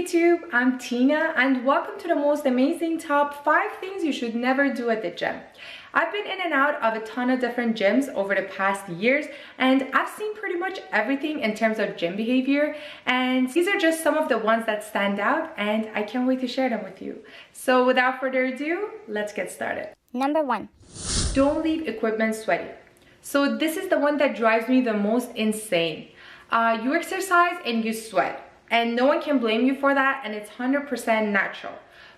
YouTube, I'm Tina and welcome to the most amazing top 5 things you should never do at the gym. I've been in and out of a ton of different gyms over the past years and I've seen pretty much everything in terms of gym behavior, and these are just some of the ones that stand out and I can't wait to share them with you. So without further ado, let's get started. Number 1. Don't leave equipment sweaty. So this is the one that drives me the most insane. You exercise and you sweat. And no one can blame you for that, and it's 100% natural.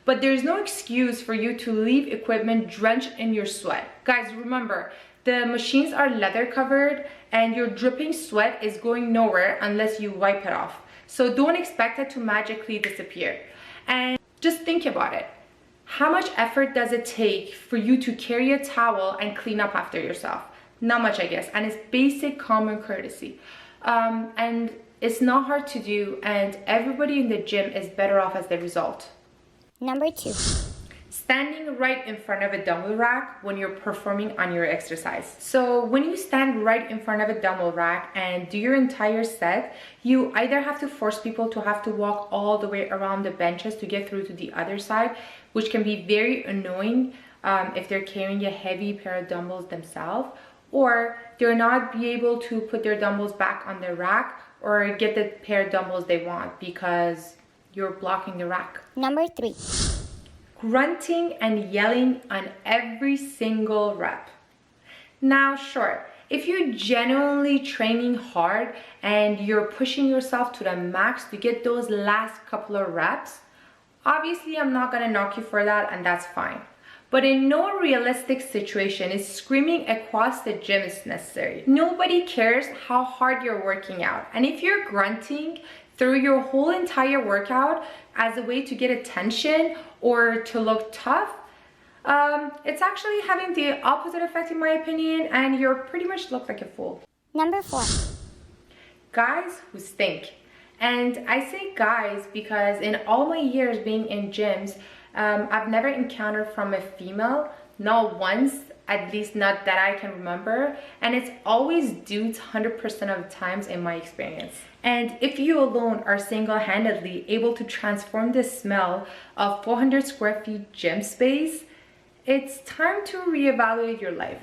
But there's no excuse for you to leave equipment drenched in your sweat. Guys, remember, the machines are leather covered and your dripping sweat is going nowhere unless you wipe it off. So don't expect it to magically disappear. And just think about it. How much effort does it take for you to carry a towel and clean up after yourself? Not much, I guess. And it's basic common courtesy. And it's not hard to do, and everybody in the gym is better off as the result. Number 2. Standing right in front of a dumbbell rack when you're performing on your exercise. So when you stand right in front of a dumbbell rack and do your entire set, you either have to force people to have to walk all the way around the benches to get through to the other side, which can be very annoying if they're carrying a heavy pair of dumbbells themselves, or they're not be able to put their dumbbells back on the rack or get the pair of dumbbells they want because you're blocking the rack. Number 3. Grunting and yelling on every single rep. Now, sure, if you're genuinely training hard and you're pushing yourself to the max to get those last couple of reps, obviously I'm not gonna knock you for that, and that's fine. But in no realistic situation is screaming across the gym is necessary. Nobody cares how hard you're working out. And if you're grunting through your whole entire workout as a way to get attention or to look tough, it's actually having the opposite effect in my opinion, and you're pretty much look like a fool. Number 4. Guys who stink. And I say guys because in all my years being in gyms, I've never encountered from a female, not once, at least not that I can remember, and it's always dudes 100% of the times in my experience. And if you alone are single-handedly able to transform the smell of 400 square feet gym space, it's time to reevaluate your life.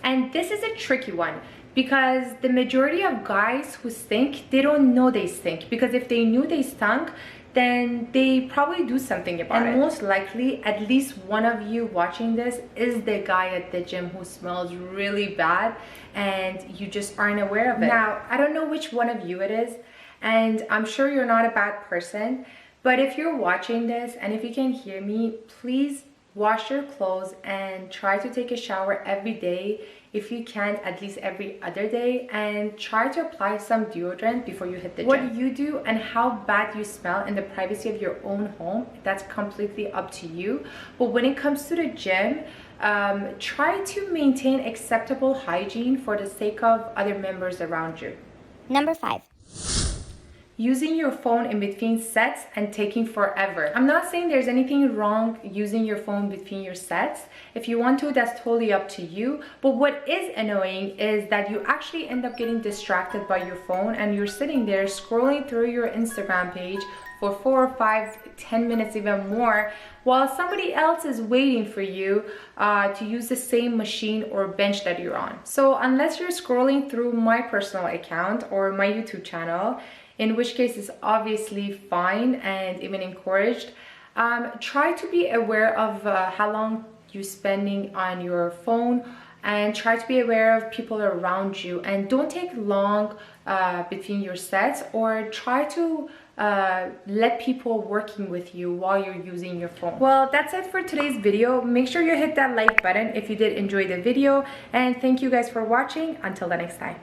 And this is a tricky one because the majority of guys who stink, they don't know they stink, because if they knew they stunk, then they probably do something about it. And most likely, at least one of you watching this is the guy at the gym who smells really bad and you just aren't aware of it. Now, I don't know which one of you it is, and I'm sure you're not a bad person, but if you're watching this and if you can hear me, please wash your clothes and try to take a shower every day. If you can't, at least every other day, and try to apply some deodorant before you hit the gym. What you do and how bad you smell in the privacy of your own home, that's completely up to you. But when it comes to the gym, try to maintain acceptable hygiene for the sake of other members around you. Number 5. Using your phone in between sets and taking forever. I'm not saying there's anything wrong using your phone between your sets. If you want to, that's totally up to you. But what is annoying is that you actually end up getting distracted by your phone and you're sitting there scrolling through your Instagram page for 4 or 5, 10 minutes, even more, while somebody else is waiting for you to use the same machine or bench that you're on. So unless you're scrolling through my personal account or my YouTube channel, in which case it's obviously fine and even encouraged, try to be aware of how long you're spending on your phone, and try to be aware of people around you, and don't take long between your sets, or try to let people working with you while you're using your phone. Well, that's it for today's video. Make sure you hit that like button if you did enjoy the video, and thank you guys for watching. Until the next time.